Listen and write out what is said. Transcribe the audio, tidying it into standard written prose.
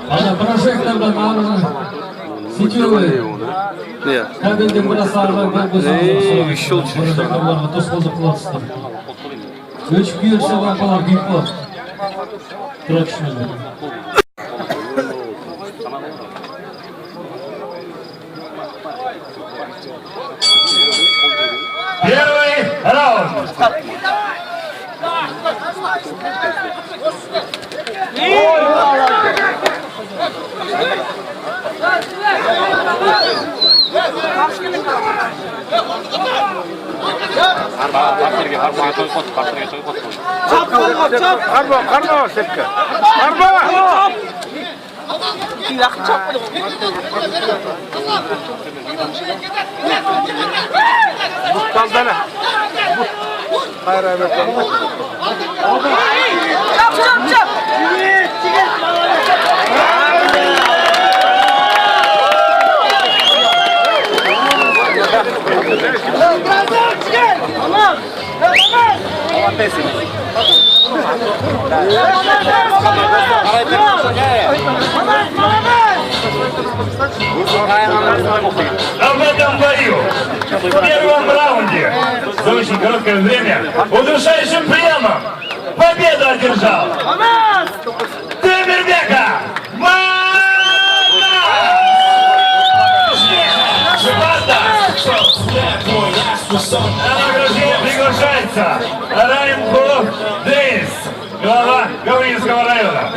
Ana projektlarda ma'lum sechuvi. Ne? Kabinda bulasarlar Ne? Bir şey oldu işte. Onlarga to'sqinlik qilyapsizlar. O'chib yursa vaqalar bepor. Turishmaydi. Первый раунд. Qarma sepka. Qarma. Kaldana. Hayır evet. Çap. А в этом бою, в первом раунде, за очень короткое время, удушающим приемом победу одержал Темирбека На награждение приглашается Райнбург Дейс, глава Гавриловского района.